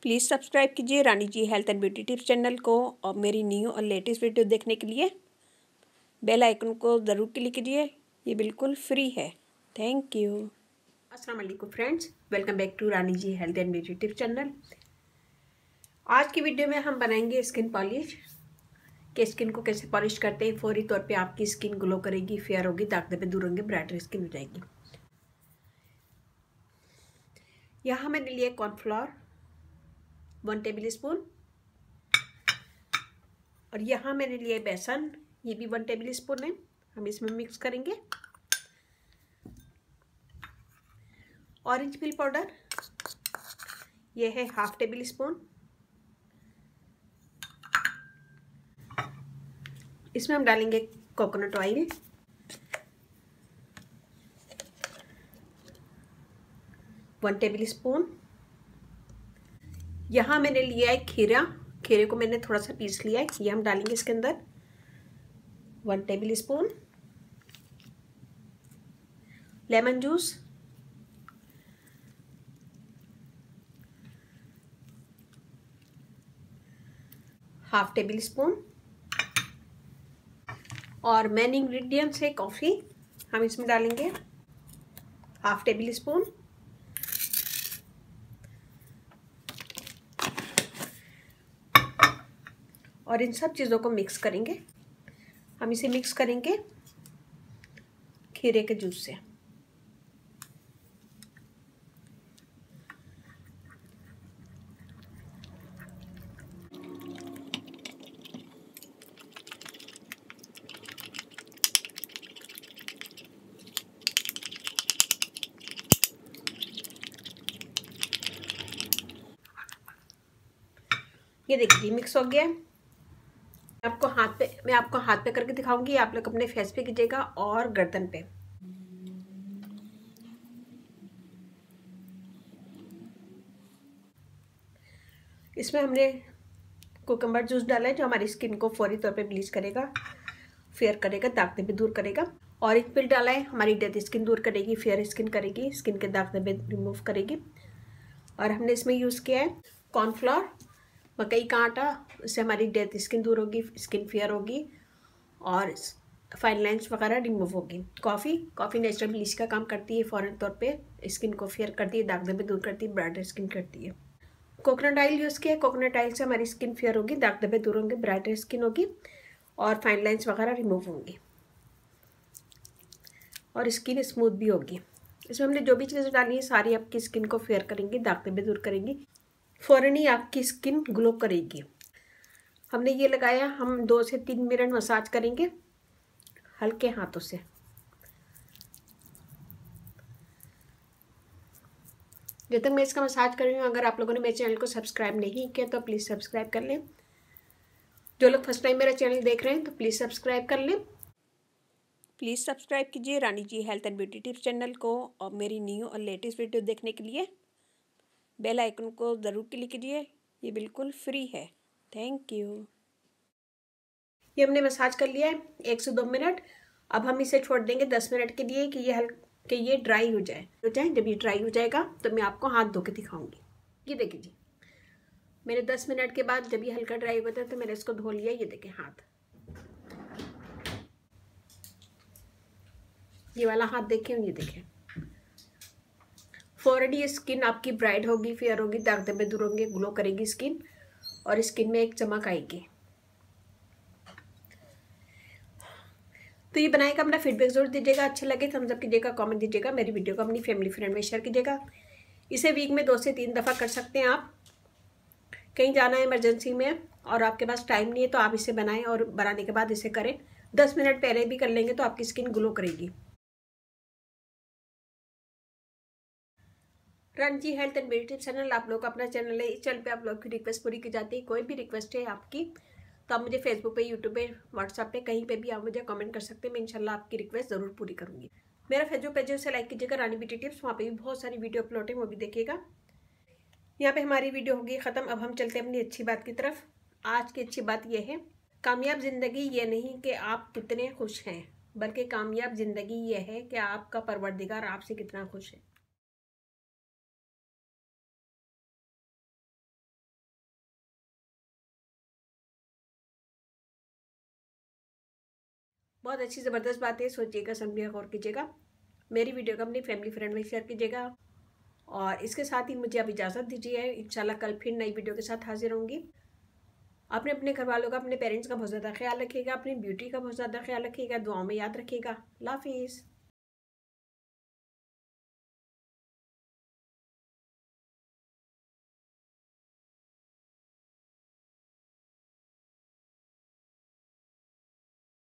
Please subscribe कीजिए Rani ji health and beauty tips channel को और मेरी न्यू और लेटेस्ट वीडियो देखने के लिए बेल आइकन को ज़रूर क्लिक कीजिए। ये बिल्कुल फ्री है। Thank you. अस्सलाम वालेकुम friends, welcome back to Rani ji health and beauty tips channel. आज की वीडियो में हम बनाएंगे स्किन पॉलिश कि स्किन को कैसे पॉलिश करते हैं। फौरी तौर पे आपकी स्किन ग्लो करेगी, फेयर होगी, दाग धब्बे दूर होंगे, ब्राइटर स्किन हो जाएगी। यहाँ मैंने लिया कॉर्नफ्लोर 1 टेबल स्पून और यहाँ मैंने लिया बेसन, ये भी 1 टेबल स्पून है। हम इसमें मिक्स करेंगे। ऑरेंज पील पाउडर ये है 1/2 टेबल स्पून। इसमें हम डालेंगे coconut oil, one table spoon. यहाँ मैंने लिया है खीरा, खीरे को मैंने थोड़ा सा पीस लिया है, ये हम डालेंगे इसके अंदर 1 table spoon. Lemon juice half table spoon और मेन इंग्रेडिएंट्स है कॉफ़ी, हम इसमें डालेंगे 1/2 टेबल स्पून। और इन सब चीज़ों को मिक्स करेंगे। हम इसे मिक्स करेंगे खीरे के जूस से। ये देखिए मिक्स हो गया। मैं आपको हाथ पे करके दिखाऊंगी, आप लोग अपने फेस पे कीजिएगा और गर्दन पे। इसमें हमने कुकुम्बर जूस डाला है जो हमारी स्किन को फौरी तौर पे ब्लीच करेगा, फेयर करेगा, दाग धब्बे दूर करेगा। ऑरेंज पील डाला है, हमारी डेड स्किन दूर करेगी, फेयर स्किन करेगी, स्किन के दाग धब्बे रिमूव करेगी। और हमने इसमें यूज़ किया है कॉर्नफ्लोर, मकई का आटा, उससे हमारी डेड स्किन दूर होगी, स्किन फेयर होगी और फाइन लाइन्स वगैरह रिमूव होगी। कॉफ़ी नेचुरल ब्लीच का काम करती है, फ़ौरन तौर पे स्किन को फेयर करती है, दाग धब्बे दूर करती है, ब्राइटर स्किन करती है। कोकोनट ऑयल यूज़ किया है, कोकोनट ऑयल से हमारी स्किन फेयर होगी, दाग धब्बे दूर होंगे, ब्राइटर स्किन होगी और फाइन लाइन्स वगैरह रिमूव होंगी और स्किन स्मूथ भी होगी। इसमें हमने जो भी चीज़ें डाली है सारी आपकी स्किन को फेयर करेंगी, दाग धब्बे दूर करेंगी, फ़ौरन ही आपकी स्किन ग्लो करेगी। हमने ये लगाया, हम 2 से 3 मिनट मसाज करेंगे हल्के हाथों से। जब तक मैं इसका मसाज कर रही हूँ, अगर आप लोगों ने मेरे चैनल को सब्सक्राइब नहीं किया तो प्लीज़ सब्सक्राइब कर लें। जो लोग फर्स्ट टाइम मेरा चैनल देख रहे हैं तो प्लीज़ सब्सक्राइब कर लें। प्लीज़ सब्सक्राइब कीजिए Rani ji health and beauty tips channel को और मेरी न्यू और लेटेस्ट वीडियो देखने के लिए बेल आइकन को ज़रूर क्लिक कीजिए। ये बिल्कुल फ्री है। Thank you. ये हमने मसाज कर लिया है 1 से 2 मिनट। अब हम इसे छोड़ देंगे 10 मिनट के लिए कि ये ड्राई हो जाए। जब ये ड्राई हो जाएगा तो मैं आपको हाथ धो के दिखाऊंगी। ये देखिए जी, मैंने 10 मिनट के बाद जब ये हल्का ड्राई होता है तो मैंने इसको धो लिया। ये देखिए हाथ, ये वाला हाथ देखें, ये देखें, फौरन ये स्किन आपकी ब्राइट होगी, फेयर होगी, दाग धब्बे दूर होंगे, ग्लो करेगी स्किन और स्किन में एक चमक आएगी। तो ये बनाएगा, अपना फीडबैक जरूर दीजिएगा, अच्छा लगे थम्स अप कीजिएगा, कमेंट दीजिएगा, मेरी वीडियो को अपनी फैमिली फ्रेंड में शेयर कीजिएगा। इसे वीक में 2 से 3 दफ़ा कर सकते हैं आप। कहीं जाना है इमरजेंसी में और आपके पास टाइम नहीं है तो आप इसे बनाएं और बनाने के बाद इसे करें। 10 मिनट पहले भी कर लेंगे तो आपकी स्किन ग्लो करेगी। Ranji health and beauty channel आप लोग का अपना चैनल है। इस चैनल पे आप लोग की रिक्वेस्ट पूरी की जाती है। कोई भी रिक्वेस्ट है आपकी तो आप मुझे फेसबुक पे, यूट्यूब पे, व्हाट्सएप पे, कहीं पे भी आप मुझे कमेंट कर सकते हैं। मैं इंशाल्लाह आपकी रिक्वेस्ट ज़रूर पूरी करूँगी। मेरा फेसबुक पेज है, उसे लाइक कीजिएगा, रानी ब्यूटी टिप्स, वहाँ पे भी बहुत सारी वीडियो अपलोड है, वो भी देखिएगा। यहाँ पे हमारी वीडियो होगी ख़त्म। अब हम चलते हैं अपनी अच्छी बात की तरफ। आज की अच्छी बात यह है, कामयाब ज़िंदगी ये नहीं कि आप कितने खुश हैं, बल्कि कामयाब ज़िंदगी ये है कि आपका परवरदिगार आपसे कितना खुश है। बहुत अच्छी ज़बरदस्त बात है, सोचिएगा, समझिएगा, गौर कीजिएगा। मेरी वीडियो को अपनी फैमिली फ्रेंड में शेयर कीजिएगा। और इसके साथ ही मुझे अब इजाज़त दीजिए। इंशाल्लाह कल फिर नई वीडियो के साथ हाजिर होंगी। आपने अपने घर वालों का, अपने पेरेंट्स का बहुत ज़्यादा ख्याल रखिएगा, अपनी ब्यूटी का बहुत ज़्यादा ख्याल रखिएगा, दुआओं में याद रखिएगा। अल्लाह हाफिज़।